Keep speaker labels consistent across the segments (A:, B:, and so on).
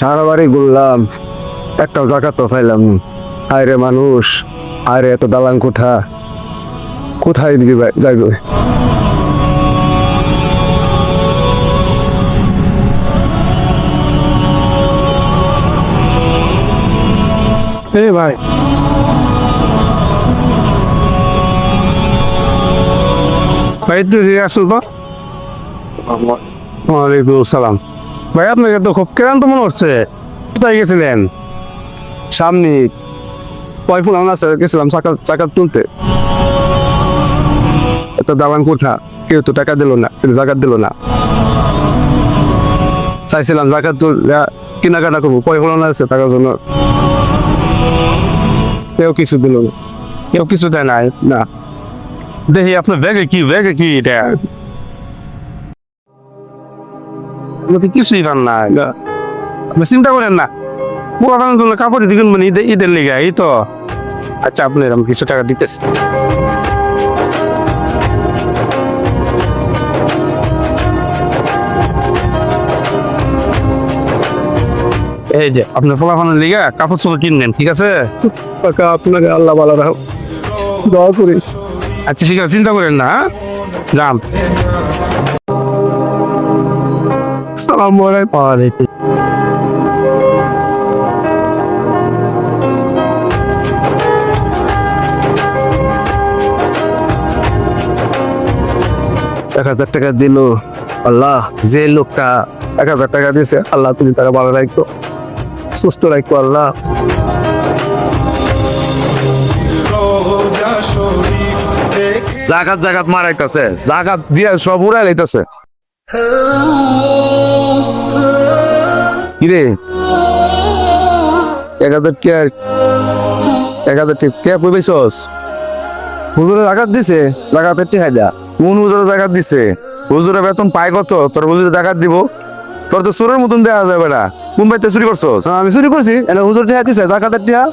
A: সারা বাড়ি ঘুরলাম, একটাও জায়গা তো পাইলাম না। আরে মানুষ, আরে এত দালান কোঠা, কোথায় দিকে যাইবে? ভাই ভাই একটু আসল তো। ওয়ালাইকুম সালাম। ভাই আপনাকে তো খুব ক্লান্ত মনে হচ্ছে, কোথায় গেছিলেন? সামনে কয়ফুল আমরা গেছিলাম চাকা তুলতে। এত দালান কোঠা, কেউ তো টাকা দিল না, জাকাত দিল না। চাইছিলাম জাকাত কেনাকাটা করবো, কয়ফুল আছে টাকার জন্য, কেউ কিছু দিল না, কেউ কিছু দেয় নাই। না দেখি আপনার ব্যাগে কি এটা কিছুই পান না। আপনি চিন্তা করেন না, পুরানোর জন্য কাপড় দিবেন মানে ঈদের লেগে এই তো। আচ্ছা আপনি আমি কিছু টাকা দিতেছি। এই যে আপনার পোলাপানের লিগে কাপড় চোপড় কিনলেন, ঠিক আছে? আপনাকে আল্লাহ ভালো রাখো, দোয়া করি। আচ্ছা ঠিক আছে, চিন্তা করেন না, যান। সালাম আলাইকুম। এক 1000 টাকা দিল আল্লাহ, যে লোকটা 1000 টাকা দিয়েছে আল্লাহ তুমি তারা ভালো রাখো, সুস্থ রাখো আল্লাহ।
B: জাগাত মারাইতেছে, জাগাত দিয়ে সব উড়াই লাইতেছে। কিরে 1000 টাকা কই পাইছস?
A: হুজুরে জাকাত দিছে, জাকাতের টিহা দিয়া।
B: কোন হুজুরে জাগাত দিছে? হুজুরে বেতন পায় কত? তোর হুজুরে জাগাত দিব? তোর তো চোরের মতন দেওয়া যাবে না। কোন বাইতে চুরি করছস?
A: আমি চুরি করছি, এনে হুজুর টিহা দিছে, জাকাতের টিহা।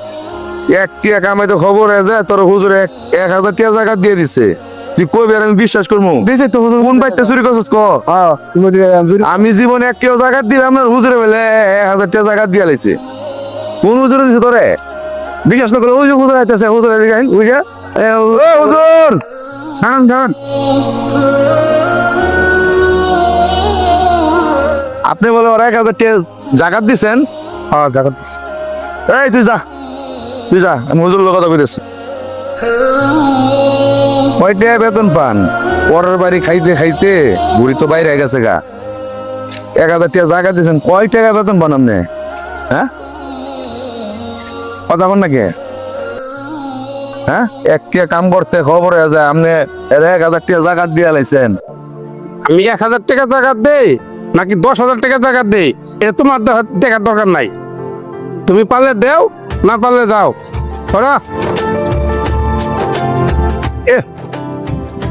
B: 1 টাকা কামাই তো খবর হয়ে যায়, তোর হুজুরে 1000 টাকা জাগাত দিয়ে দিছে। তুই কই বের আমি বিশ্বাস করবো?
A: দিছে তো হুজুর।
B: কোন বাইতে চুরি করছস ক? আমি জীবনে 1 টাকা জাগাত দিলাম না, হুজুরে বলে 1000 টাকা জাগাত দিয়ে লাইছে। কোন হুজুরে দিছে তোরে?
A: বিশ্বাস না করে ওই যে হুজুর আইতেছে, হুজুর হুজুর
B: দাঁড়ান। আপনি বলে ওরা 1000 টাকা জাগাত দিছেন?
A: হ্যাঁ জাকাত দিছে।
B: এই তুই যা, আমি হুজুরের কথা কইতেছি। কয় টাকা বেতন পান? পরের বাড়ি খাইতে খাইতে বুড়ি তো বাইরে গেছে গা। 1000 টাকা জাগাত দিছেন, কয় টাকা বেতন পান আপনি? হ্যাঁ কথা বল নাকি? হ্যাঁ 1 টাকা কাম করতে খবর হয়ে যায়, আপনি 1000 টাকা জাগাত দিয়ে লাইছেন।
A: আমি 1000 টাকা জাকাত দেই নাকি 10,000 টাকা জাকাত দেই, এটা তোমার দেখার দরকার নাই। তুমি পারলে দেও, না পারলে যাও।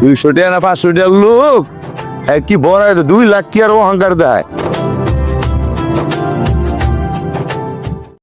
B: 200 টাকা না 500 টাকা লোক কি বড় 2 লাখ কি আর অহংকার দেয়?